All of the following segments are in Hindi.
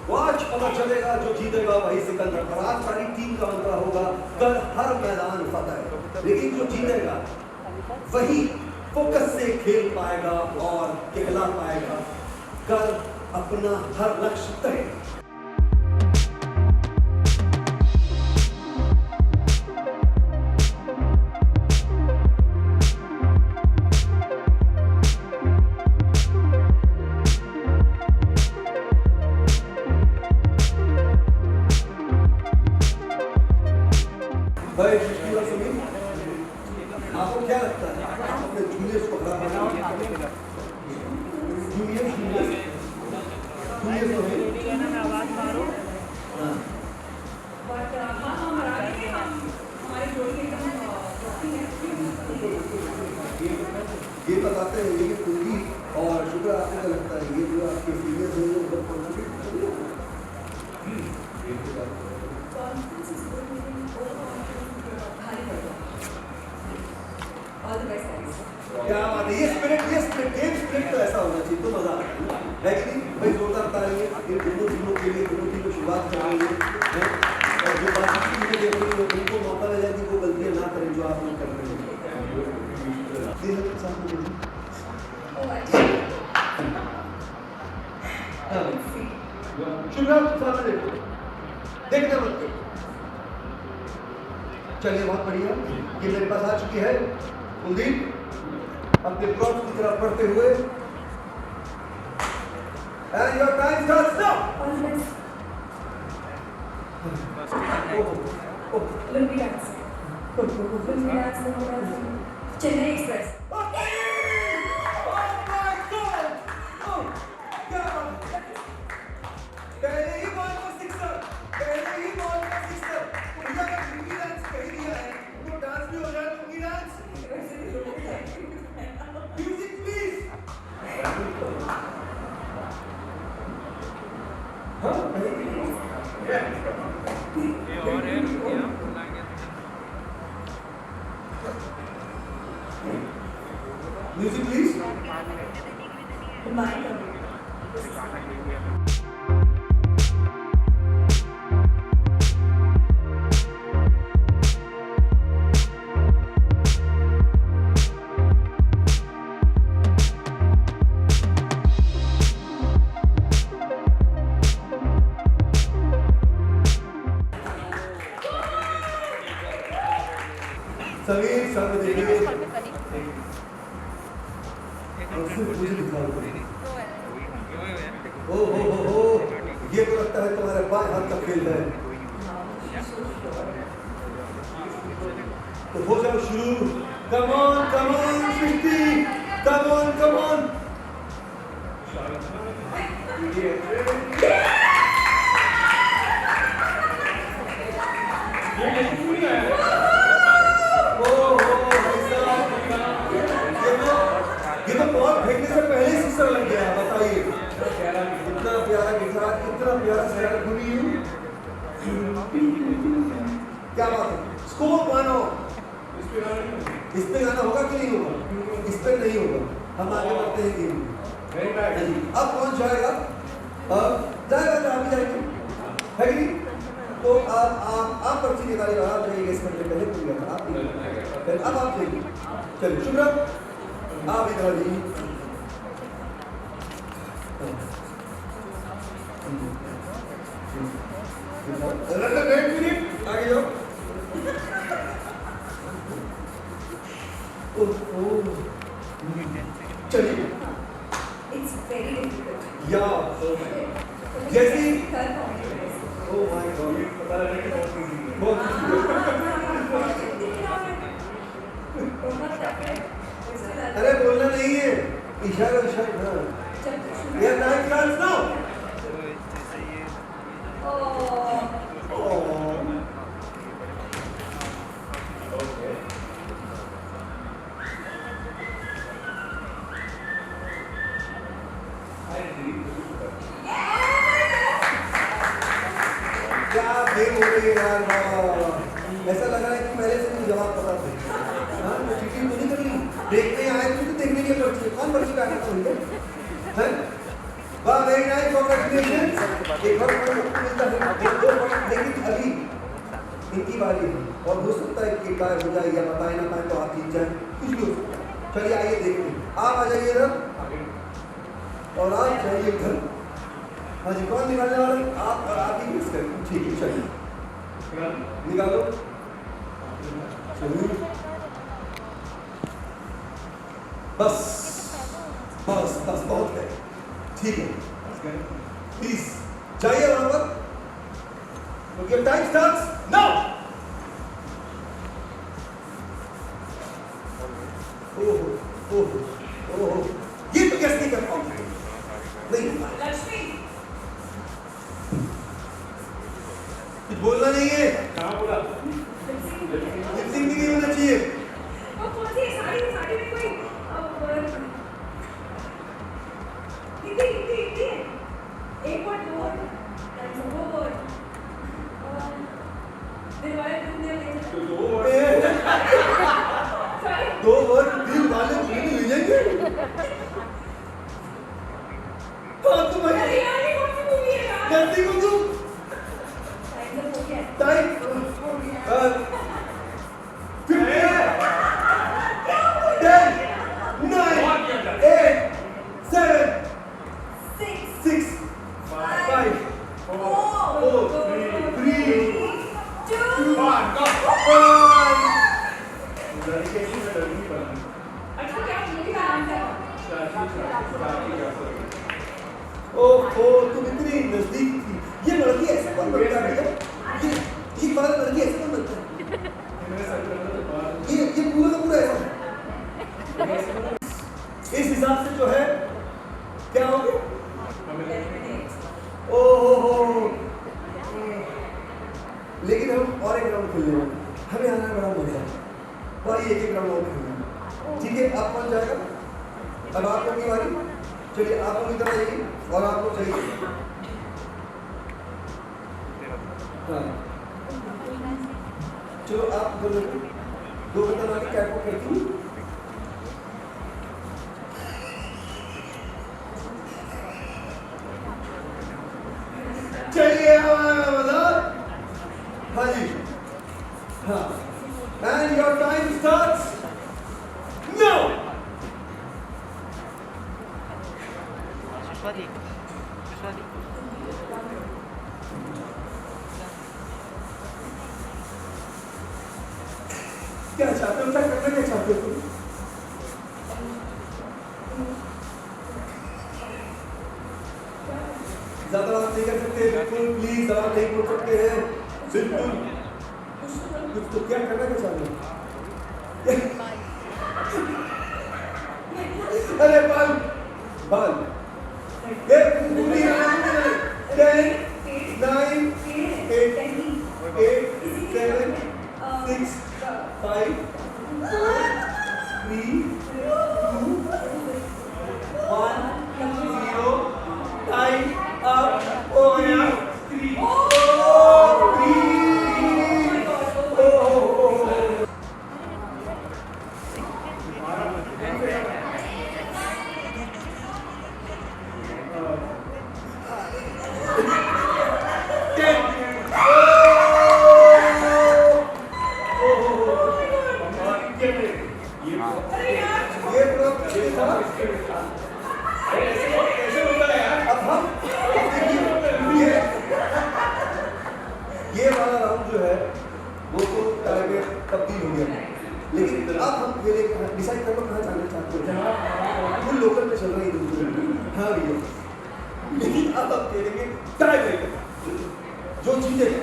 वो आज पता चलेगा जो जीतेगा वही सिकंदर। और आज सारी टीम का मंत्र होगा कल हर मैदान फतेह। लेकिन जो जीतेगा वही फोकस से खेल पाएगा और खिला पाएगा। कल अपना हर लक्ष्य तय। भाई आपको क्या लगता है आप अपने जूनियर्स को हरा पाएंगे? जूनियर्स आवाज मारो। ये बताते हैं ये कुलदीप और शुक्र आपको क्या लगता है ये जो आपके सीनियर्स हैं वो बहुत कॉन्फिडेंट क्या बात है। ये स्पिरिट गेम स्पिरिट तो ऐसा होना चाहिए तो मजा आता है कि नहीं भाई। जोरदार तालियां इन दोनों टीमों के लिए। दोनों टीम को शुरुआत कर रही है और जो बाकी टीमें देख रही हैं उनको मौका मिला कि वो गलतियां ना करें जो आप लोग कर रहे हैं। शुरुआत सामने देखो, देखना मत करो। चलिए बहुत बढ़िया। ये मेरे पास आ चुकी है कुलदीप अपने प्रॉप्स की तरफ बढ़ते हुए। And your time starts now. Chennai Express. Music please. Sameer सब देखिए ओ ये तो लगता है तुम्हारे बाएं हाथ का खेल है। तो हो जाओ शुरू। Come on Srishti, come on. ये तो बॉल फेंकने से पहले ही सिक्सर लग गया। बताइए इतना प्यारा गिटार, इतना प्यारा सैर घुरी। क्या बात है। स्कोर 1 इस पे गाना होगा कि नहीं होगा? इस पे नहीं होगा। हम आगे बढ़ते हैं गेम में। अब कौन जाएगा? जाएगा आप ही जाएंगे है कि नहीं? तो आप पर्ची निकालिएगा। आप जाइए इस करने पहले पूरी आप अब आप जाइए। चलिए शुक्र आप इधर आइए। आगे जाओ। चलिए It's very difficult. या जैसी Oh my God. अरे बोलना नहीं है, इशारा ये नाइट डांस ना। क्या गेम हो रही है यार। ऐसा लग रहा है कि पहले से मुझे जवाब पता था। हाँ तो चीटिंग तो नहीं करी। देखने आए थे तो देखने के लिए पर्ची कौन पर्ची काटता था उनको? हैं? वाह very nice, congratulations. एक और पॉइंट मिलता है, एक दो पॉइंट, लेकिन अभी इनकी बारी है और हो सकता है कि काय हो जाए या बताए ना पाए तो आप जीत जाए, कुछ भी हो सकता है। चलिए आइए देखते हैं, आप आ जाइए इधर और आप जाइए इधर। हाँ जी, कौन निकालने वाला है? आप और आप ही मिक्स करें, ठीक है, चलिए निकालो। चलिए बस बस बस बहुत है, ठीक है, प्लीज जाइए वहां पर। Your time starts now. ओह ये तो कैसे नहीं कर पाऊंगा, नहीं लक्ष्मी कुछ बोलना नहीं है, कहाँ बोला? लिपसिंग भी नहीं होना चाहिए। वो कौन सी साड़ी साड़ी में कोई हिंदी एक और दो और वो और दिलवाले दुनिया तो ले दो सॉरी दो वर्ड दिल वाले नहीं मिलेंगे। हाँ तो भाई अरे यार ये कौन सी मूवी है यार जल्दी को तू टाइम हो गया टाइम 10 9 8 7 6 5 4 3 2 1 लड़के में लड़की बना। अच्छा क्या मूवी का नाम है ओहो तुम इतनी नजदीक थी। ये लड़की ऐसे कौन बनता है भैया? ये बाल लड़की ऐसे कौन बनता है? ये पूरा का पूरा ऐसा इस हिसाब से जो है क्या हो गया? ओहो लेकिन हम और एक राउंड खेलने वाले, हमें आना बड़ा मजा है और ये एक राउंड और खेलना, ठीक है? आप कौन जाएगा? अब आप लोग की बारी, चलिए आप लोग इधर आइए और आप लोग चलिए। हाँ चलो आप दो बटन वाली कैट को करती हूँ। चलिए मतलब हाँ जी हाँ and your time starts now. क्या चाहते हो? क्या करना क्या चाहते हो तुम? ज्यादा बात नहीं कर सकते, बिल्कुल प्लीज ज्यादा नहीं बोल सकते हैं, बिल्कुल कुछ तो क्या करना क्या चाहते हो? अरे बाल बाल ये पूरी 10 9 8 7 6 5 4 3 2 1 0 टाइम अप हो गया। ये वाला राउंड जो है वो तो टारगेट तब्दील हो गया, लेकिन अब हम ये डिसाइड कर लो कहाँ जाना चाहते हो। वो लोकल में चल रही है हाँ भैया, लेकिन अब आप खेलेंगे टाई ब्रेकर, जो जीतेगा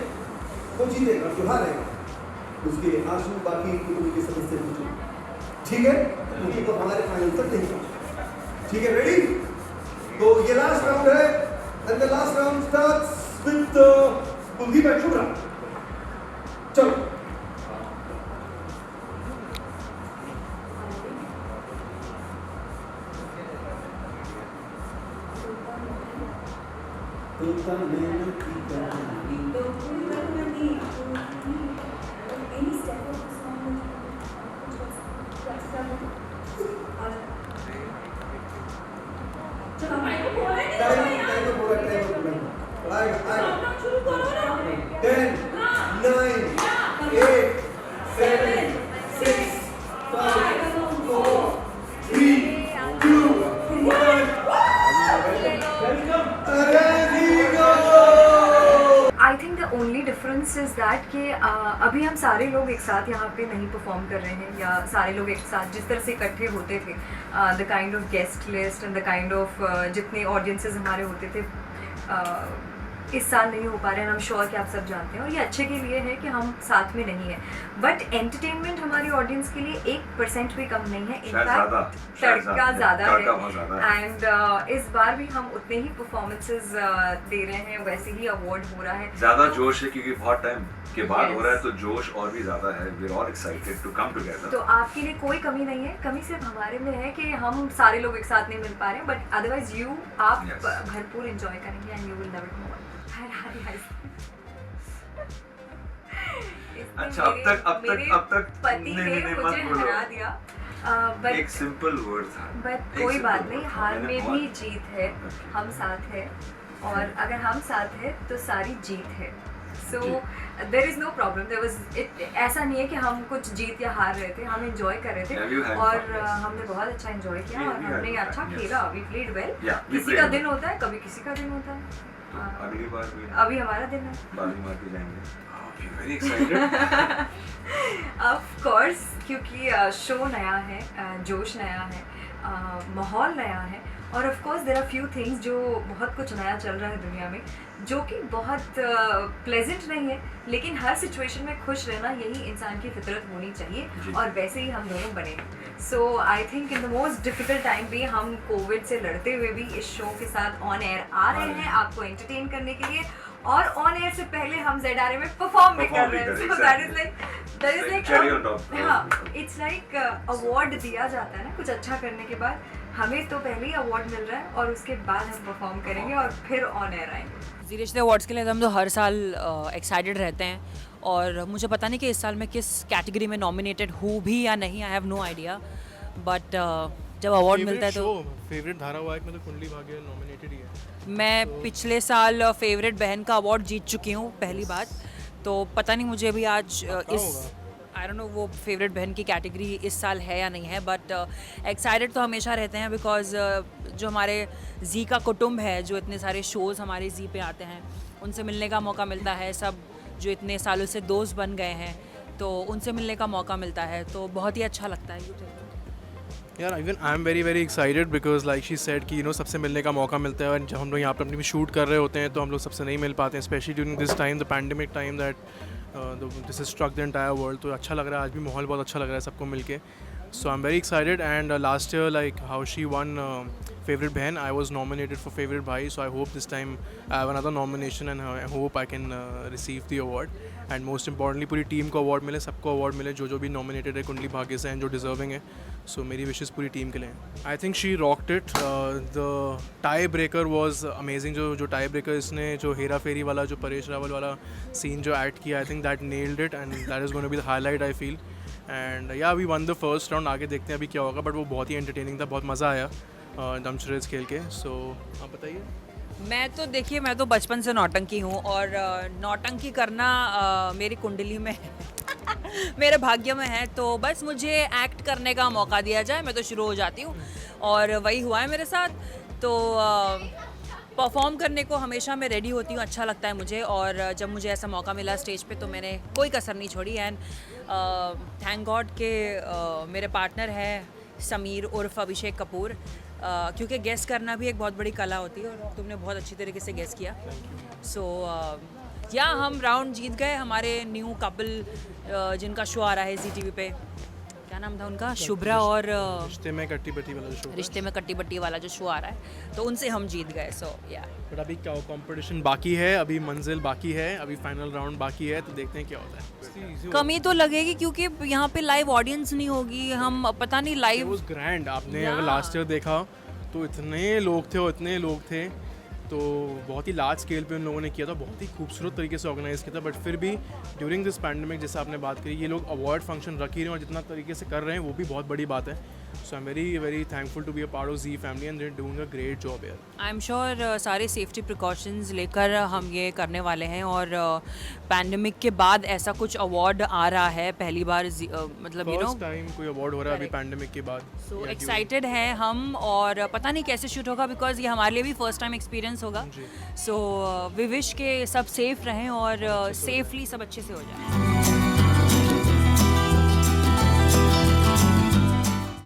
वो जीतेगा, जो हारेगा उसके आंसू बाकी के सदस्य पूछो, ठीक है? क्योंकि वो हमारे फाइनल तक नहीं पहुंचे, ठीक है? रेडी? तो ये लास्ट राउंड है and the last round starts with Kuldeep and Shubhra. चलो any step of the song चलो भाई को बोले नहीं आएगा आएगा काउंटडाउन शुरू करो ना 10 9 8 7 6 5 4 3 2 1 अरे Diego I think the only difference is that कि अभी हम सारे लोग एक साथ यहाँ पे नहीं परफॉर्म कर रहे हैं, या सारे लोग एक साथ जिस तरह से इकट्ठे होते थे, the kind of guest list and the kind of जितने ऑडियंसेस हमारे होते थे इस साल नहीं हो पा रहे हैं। आई एम श्योर कि आप सब जानते हैं, और ये अच्छे के लिए है कि हम साथ में नहीं हैं, बट एंटरटेनमेंट हमारी ऑडियंस के लिए 1% भी कम नहीं है, इनफैक्ट तड़का ज़्यादा है। एंड इस बार भी हम उतने ही परफॉर्मेंसेस दे रहे हैं, वैसे ही अवार्ड हो रहा है, ज्यादा जोश है क्योंकि बहुत टाइम के बाद हो रहा है, तो जोश और भी ज्यादा है। We are all excited to come together. तो आपके लिए कोई कमी नहीं है, कमी सिर्फ हमारे में है कि हम सारे लोग एक साथ नहीं मिल पा रहे हैं, बट अदरवाइज आप Yes. भरपूर एंजॉय करेंगे and you will love it more. अच्छा, अब तक पति ने मुझे हरा दिया, बट एक सिंपल वर्ड था, बट एक कोई simple बात word नहीं, था। हार मैंने में बहुत- भी जीत है, हम साथ हैं, और अगर हम साथ हैं तो सारी जीत है। So there is no problem, there was ऐसा नहीं है कि हम कुछ जीत या हार रहे थे, हम एंजॉय कर रहे Yeah, we थे, had और fun, yes. हमने बहुत अच्छा एंजॉय किया, We और had हमने fun, अच्छा yes. खेला, we played well. Yeah, we किसी played का well. दिन होता है, कभी किसी का दिन होता है, तो अगली बार भी अभी हमारा दिन है। बाजी मार के जाएंगे। Very excited. ऑफ कोर्स, क्योंकि शो नया है, जोश नया है, माहौल नया है, और of course there are few things जो बहुत कुछ नया चल रहा है दुनिया में, जो कि बहुत प्लेजेंट नहीं है, लेकिन हर सिचुएशन में खुश रहना यही इंसान की फितरत होनी चाहिए, और वैसे ही हम दोनों बने हैं। So I think in the most difficult time भी हम कोविड से लड़ते हुए भी इस शो के साथ ऑन एयर आ रहे हैं आपको एंटरटेन करने के लिए, और ऑन एयर से पहले हम ZRA में परफॉर्म भी कर रहे हैं। So that is like Cherry on top. हाँ, इट्स लाइक अवार्ड दिया जाता है ना कुछ अच्छा करने के बाद, हमें तो पहले ही अवार्ड मिल रहा है, और उसके बाद हम परफॉर्म करेंगे और फिर ऑन एयर आएंगे। जी रिश्ते अवार्ड्स के लिए हम तो हर साल एक्साइटेड रहते हैं, और मुझे पता नहीं कि इस साल मैं किस कैटेगरी में नॉमिनेटेड हूँ भी या नहीं, I have no idea, but जब अवार्ड मिलता है तो फेवरेट धारावाहिक में तो कुंडली भाग्य नॉमिनेटेड ही है। मैं पिछले साल फेवरेट बहन का अवार्ड जीत चुकी हूँ पहली बार, तो पता नहीं मुझे भी आज इस आई डोंट नो वो फेवरेट बहन की कैटेगरी इस साल है या नहीं है, बट एक्साइटेड तो हमेशा रहते हैं, बिकॉज जो हमारे जी का कुटुंब है, जो इतने सारे शोज़ हमारे जी पे आते हैं, उनसे मिलने का मौका मिलता है, सब जो इतने सालों से दोस्त बन गए हैं, तो उनसे मिलने का मौका मिलता है, तो बहुत ही अच्छा लगता है। यार even I am very excited because like she said कि सबसे मिलने का मौका मिलता है, और जब हम लोग यहाँ पर अपनी शूट कर रहे होते हैं तो हम लोग सबसे नहीं मिल पाते हैं, specially during this time, the pandemic time that this is struck the entire world. तो अच्छा लग रहा है, आज भी माहौल बहुत अच्छा लग रहा है सबको मिलके। So I am very excited, and last year like how she won favourite बहन, I was nominated for favourite भाई, so I hope this time I have another nomination, and I hope I can receive the award, and most importantly पूरी टीम को अवार्ड मिले, सबको अवार्ड मिले जो भी नॉमिनेटेड है कुंडली भाग्य से, एंड जो डिजर्विंग है। सो मेरी विशेज़ पूरी टीम के लिए। I think she rocked it, the tie breaker was amazing, जो टाई ब्रेकर इसने जो हेरा फेरी वाला, जो परेश रावल वाला सीन जो एक्ट किया, I think that nailed it, and that is gonna be the highlight I feel. And yeah we won the first round, आगे देखते हैं अभी क्या होगा, बट वो बहुत ही एंटरटेनिंग था, बहुत मज़ा आया डमशरेज खेल के। सो आप बताइए। मैं तो देखिए, मैं तो बचपन से नौटंकी हूँ, और नौटंकी करना मेरी कुंडली में मेरे भाग्य में है, तो बस मुझे एक्ट करने का मौका दिया जाए, मैं तो शुरू हो जाती हूँ, और वही हुआ है मेरे साथ। तो परफॉर्म करने को हमेशा मैं रेडी होती हूँ, अच्छा लगता है मुझे, और जब मुझे ऐसा मौका मिला स्टेज पे तो मैंने कोई कसर नहीं छोड़ी। एंड थैंक गॉड के मेरे पार्टनर है समीर उर्फ अभिषेक कपूर, क्योंकि गेस करना भी एक बहुत बड़ी कला होती है, और तुमने बहुत अच्छी तरीके से गेस किया। सो या हम राउंड जीत गए। हमारे न्यू कपल जिनका शो आ रहा है जी TV पे, क्या नाम था उनका, शुभ्रा और रिश्ते में कट्टी बट्टी वाला जो शो, रिश्ते में कट्टी बट्टी वाला जो शो आ रहा है, तो उनसे हम जीत गए। सो या बट अभी क्या कंपटीशन बाकी है, अभी मंजिल बाकी है, अभी फाइनल राउंड बाकी है, तो देखते हैं क्या होता है। कमी तो लगेगी, क्योंकि यहाँ पे लाइव ऑडियंस नहीं होगी, हम पता नहीं लाइव ग्रैंड आपने अगर लास्ट ईयर देखा तो इतने लोग थे, तो बहुत ही लार्ज स्केल पे उन लोगों ने किया था, बहुत ही खूबसूरत तरीके से ऑर्गेनाइज़ किया था। बट फिर भी ड्यूरिंग दिस पैंडमिक जैसे आपने बात करी, ये लोग अवार्ड फंक्शन रख ही रहे हैं और जितना तरीके से कर रहे हैं वो भी बहुत बड़ी बात है। So I am very very thankful to be a part of Zee family and they are doing a great job यार। आई एम श्योर सारे सेफ्टी प्रिकॉशंस लेकर हम ये करने वाले हैं, और पैंडमिक के बाद ऐसा कुछ अवार्ड आ रहा है पहली बार, मतलब यू नो फर्स्ट टाइम कोई अवार्ड हो रहा है अभी Correct. पैंडमिक के बाद। सो या एक्साइटेड हैं हम, और पता नहीं कैसे शूट होगा बिकॉज ये हमारे लिए भी फर्स्ट टाइम एक्सपीरियंस होगा। जी। सो वी विश के सब सेफ रहें और सेफली सब अच्छे से हो जाए।